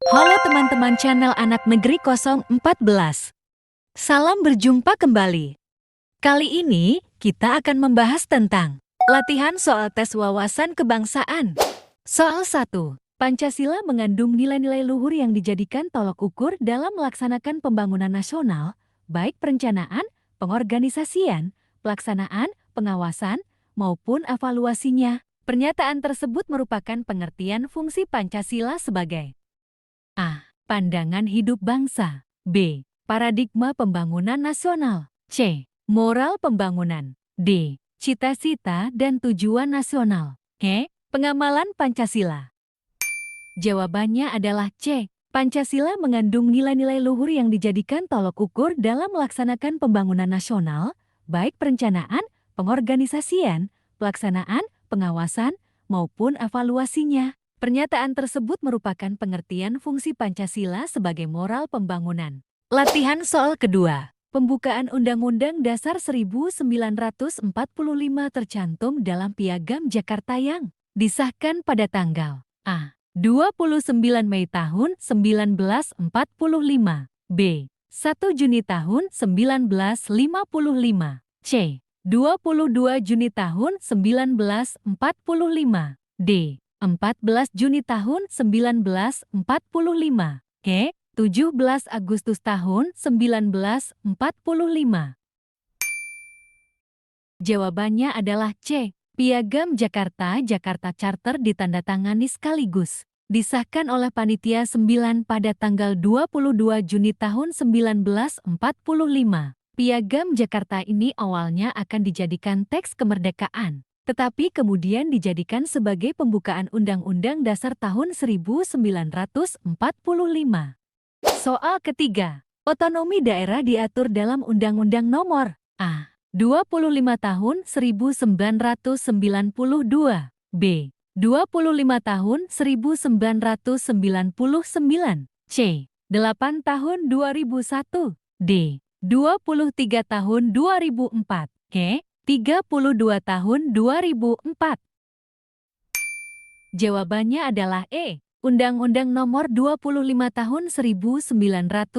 Halo teman-teman channel Anak Negeri 014. Salam berjumpa kembali. Kali ini kita akan membahas tentang latihan soal tes wawasan kebangsaan. Soal 1. Pancasila mengandung nilai-nilai luhur yang dijadikan tolok ukur dalam melaksanakan pembangunan nasional, baik perencanaan, pengorganisasian, pelaksanaan, pengawasan, maupun evaluasinya. Pernyataan tersebut merupakan pengertian fungsi Pancasila sebagai A. Pandangan hidup bangsa. B. Paradigma pembangunan nasional. C. Moral pembangunan. D. Cita-cita dan tujuan nasional. E. Pengamalan Pancasila. Jawabannya adalah C. Pancasila mengandung nilai-nilai luhur yang dijadikan tolok ukur dalam melaksanakan pembangunan nasional, baik perencanaan, pengorganisasian, pelaksanaan, pengawasan, maupun evaluasinya. Pernyataan tersebut merupakan pengertian fungsi Pancasila sebagai moral pembangunan. Latihan soal kedua. Pembukaan Undang-Undang Dasar 1945 tercantum dalam Piagam Jakarta yang disahkan pada tanggal A. 29 Mei tahun 1945, B. 1 Juni tahun 1955, C. 22 Juni tahun 1945, D. 14 Juni tahun 1945, E. 17 Agustus tahun 1945. Jawabannya adalah C. Piagam Jakarta Charter ditandatangani sekaligus disahkan oleh Panitia 9 pada tanggal 22 Juni tahun 1945. Piagam Jakarta ini awalnya akan dijadikan teks kemerdekaan, tetapi kemudian dijadikan sebagai pembukaan Undang-Undang Dasar tahun 1945. Soal ketiga. Otonomi daerah diatur dalam Undang-Undang Nomor A. 25 tahun 1992, B. 25 tahun 1999, C. 8 tahun 2001, D. 23 tahun 2004, E. 32 tahun 2004. Jawabannya adalah E. Undang-Undang Nomor 25 Tahun 1999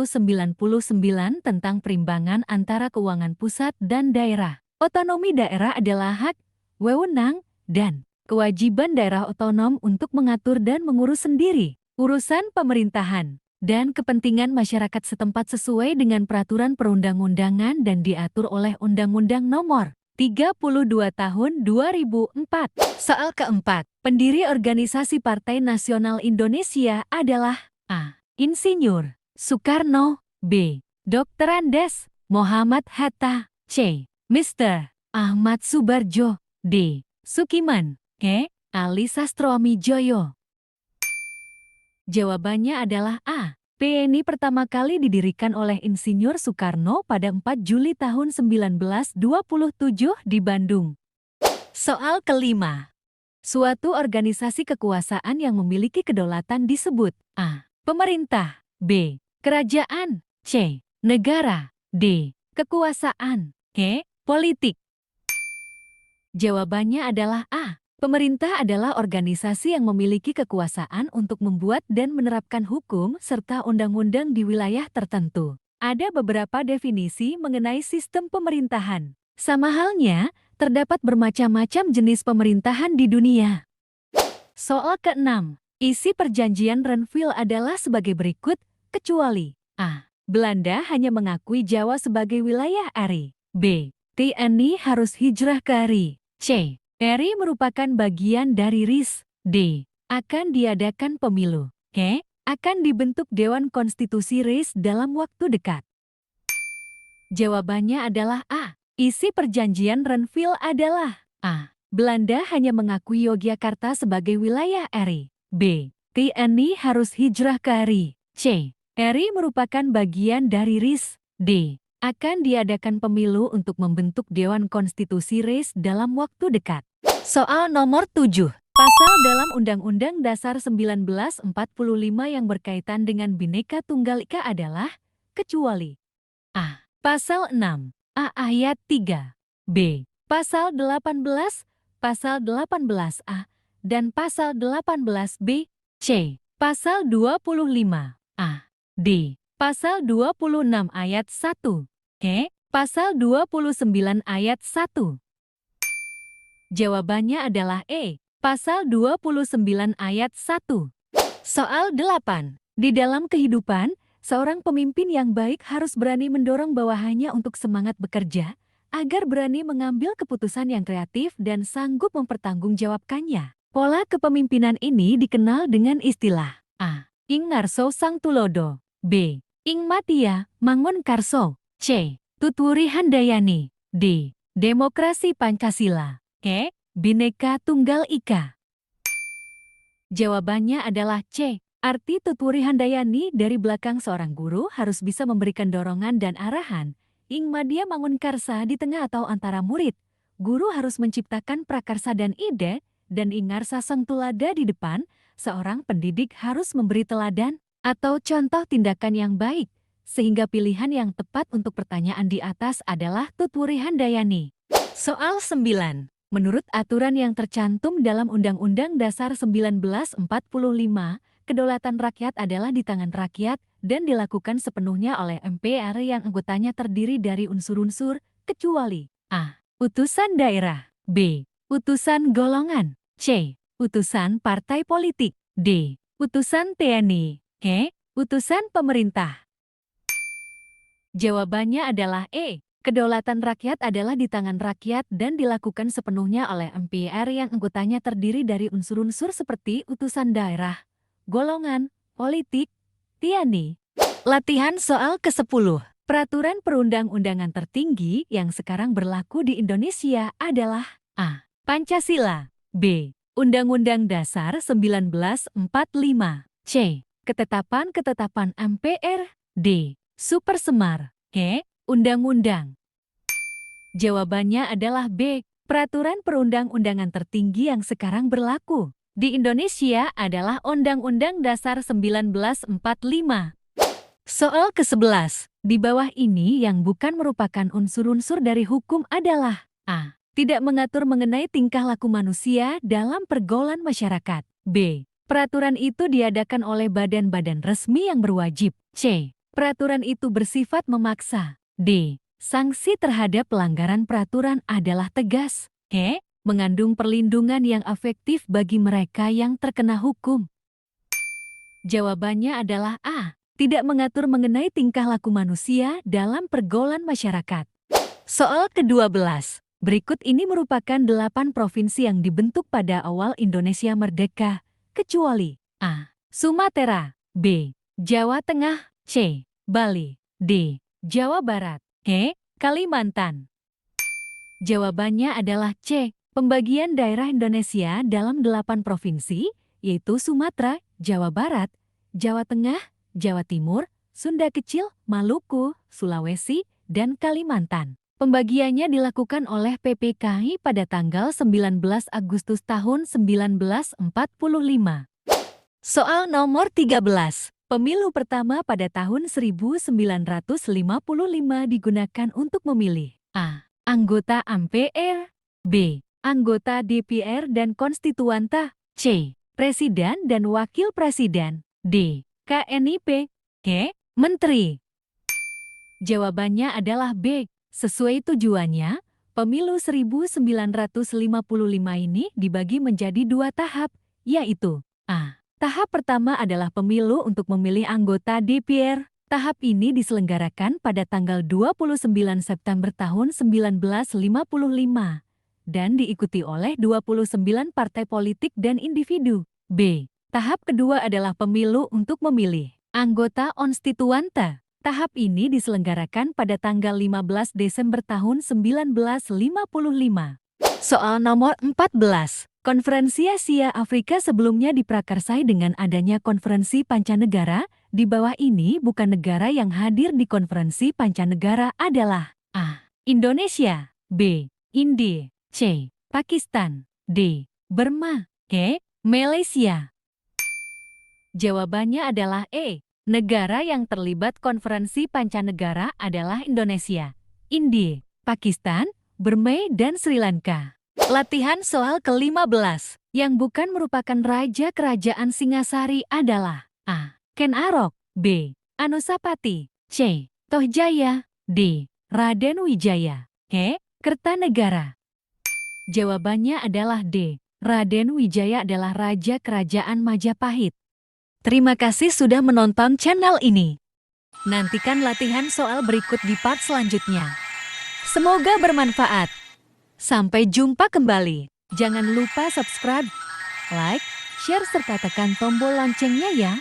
tentang perimbangan antara keuangan pusat dan daerah. Otonomi daerah adalah hak, wewenang, dan kewajiban daerah otonom untuk mengatur dan mengurus sendiri urusan pemerintahan dan kepentingan masyarakat setempat sesuai dengan peraturan perundang-undangan dan diatur oleh Undang-Undang Nomor 32 Tahun 2004. Soal keempat. Pendiri Organisasi Partai Nasional Indonesia adalah A. Insinyur Soekarno, B. Dr. Andes Muhammad Hatta, C. Mr. Ahmad Subarjo, D. Sukiman, E. Ali Sastroamidjojo. Jawabannya adalah A. PNI pertama kali didirikan oleh Insinyur Soekarno pada 4 Juli tahun 1927 di Bandung. Soal kelima. Suatu organisasi kekuasaan yang memiliki kedaulatan disebut A. Pemerintah, B. Kerajaan, C. Negara, D. Kekuasaan, E. Politik. Jawabannya adalah A. Pemerintah adalah organisasi yang memiliki kekuasaan untuk membuat dan menerapkan hukum serta undang-undang di wilayah tertentu. Ada beberapa definisi mengenai sistem pemerintahan. Sama halnya, terdapat bermacam-macam jenis pemerintahan di dunia. Soal ke-6. Isi perjanjian Renville adalah sebagai berikut, kecuali A. Belanda hanya mengakui Jawa sebagai wilayah ARI. B. TNI harus hijrah ke ARI. C. RI merupakan bagian dari RIS. D. Akan diadakan pemilu. E. Akan dibentuk Dewan Konstitusi RIS dalam waktu dekat. Jawabannya adalah A. Isi perjanjian Renville adalah A. Belanda hanya mengakui Yogyakarta sebagai wilayah RI. B. TNI harus hijrah ke RI. C. RI merupakan bagian dari RIS. D. Akan diadakan pemilu untuk membentuk Dewan Konstitusi RIS dalam waktu dekat. Soal nomor 7. Pasal dalam Undang-Undang Dasar 1945 yang berkaitan dengan Bhinneka Tunggal Ika adalah kecuali A. Pasal 6, A ayat 3, B. Pasal 18, Pasal 18A, dan Pasal 18B, C. Pasal 25. A. D. Pasal 26 ayat 1. E. Pasal 29 ayat 1. Jawabannya adalah E. Pasal 29 ayat 1. Soal 8. Di dalam kehidupan, seorang pemimpin yang baik harus berani mendorong bawahannya untuk semangat bekerja, agar berani mengambil keputusan yang kreatif dan sanggup mempertanggungjawabkannya. Pola kepemimpinan ini dikenal dengan istilah A. Ing ngarso sang tulodo. B. Ing matia mangun karso. C. Tutwuri handayani. D. Demokrasi Pancasila. E. Bhinneka Tunggal Ika. Jawabannya adalah C. Arti Tutwuri handayani dari belakang seorang guru harus bisa memberikan dorongan dan arahan. Ing madya mangun karsa di tengah atau antara murid. Guru harus menciptakan prakarsa dan ide, dan ing ngarsa sang tulada di depan, seorang pendidik harus memberi teladan atau contoh tindakan yang baik, sehingga pilihan yang tepat untuk pertanyaan di atas adalah Tutwuri handayani. Soal 9. Menurut aturan yang tercantum dalam Undang-Undang Dasar 1945, kedaulatan rakyat adalah di tangan rakyat dan dilakukan sepenuhnya oleh MPR yang anggotanya terdiri dari unsur-unsur, kecuali A. Utusan daerah. B. Utusan golongan. C. Utusan partai politik. D. Utusan TNI. E. Utusan pemerintah. Jawabannya adalah E. Kedaulatan rakyat adalah di tangan rakyat dan dilakukan sepenuhnya oleh MPR yang anggotanya terdiri dari unsur-unsur seperti utusan daerah, golongan, politik, TNI. Latihan soal ke-10. Peraturan perundang-undangan tertinggi yang sekarang berlaku di Indonesia adalah A. Pancasila. B. Undang-Undang Dasar 1945. C. Ketetapan-ketetapan MPR. D. Supersemar. E. Undang-undang. Jawabannya adalah B. Peraturan perundang-undangan tertinggi yang sekarang berlaku di Indonesia adalah Undang-Undang Dasar 1945. Soal ke-11. Di bawah ini yang bukan merupakan unsur-unsur dari hukum adalah A. Tidak mengatur mengenai tingkah laku manusia dalam pergaulan masyarakat. B. Peraturan itu diadakan oleh badan-badan resmi yang berwajib. C. Peraturan itu bersifat memaksa. D. Sanksi terhadap pelanggaran peraturan adalah tegas. E. Mengandung perlindungan yang efektif bagi mereka yang terkena hukum. Jawabannya adalah A. Tidak mengatur mengenai tingkah laku manusia dalam pergaulan masyarakat. Soal ke-12. Berikut ini merupakan 8 provinsi yang dibentuk pada awal Indonesia merdeka, kecuali A. Sumatera. B. Jawa Tengah. C. Bali. D. Jawa Barat. E. Kalimantan. Jawabannya adalah C. Pembagian daerah Indonesia dalam 8 provinsi, yaitu Sumatera, Jawa Barat, Jawa Tengah, Jawa Timur, Sunda Kecil, Maluku, Sulawesi, dan Kalimantan. Pembagiannya dilakukan oleh PPKI pada tanggal 19 Agustus tahun 1945. Soal nomor 13. Pemilu pertama pada tahun 1955 digunakan untuk memilih A. Anggota MPR. B. Anggota DPR dan konstituanta. C. Presiden dan wakil presiden. D. KNIP. E. Menteri. Jawabannya adalah B. Sesuai tujuannya, pemilu 1955 ini dibagi menjadi 2 tahap, yaitu A. Tahap pertama adalah pemilu untuk memilih anggota DPR. Tahap ini diselenggarakan pada tanggal 29 September tahun 1955 dan diikuti oleh 29 partai politik dan individu. B. Tahap kedua adalah pemilu untuk memilih anggota konstituante. Tahap ini diselenggarakan pada tanggal 15 Desember tahun 1955. Soal nomor 14. Konferensi Asia Afrika sebelumnya diprakarsai dengan adanya konferensi pancanegara. Di bawah ini bukan negara yang hadir di konferensi pancanegara adalah A. Indonesia. B. India. C. Pakistan. D. Burma. E. Malaysia. Jawabannya adalah E. Negara yang terlibat konferensi pancanegara adalah Indonesia, India, Pakistan, Burma, dan Sri Lanka. Latihan soal ke-15. Yang bukan merupakan raja kerajaan Singasari adalah A. Ken Arok, B. Anusapati, C. Tohjaya, D. Raden Wijaya, E. Kertanegara. Jawabannya adalah D. Raden Wijaya adalah raja kerajaan Majapahit. Terima kasih sudah menonton channel ini. Nantikan latihan soal berikut di part selanjutnya. Semoga bermanfaat. Sampai jumpa kembali. Jangan lupa subscribe, like, share serta tekan tombol loncengnya ya.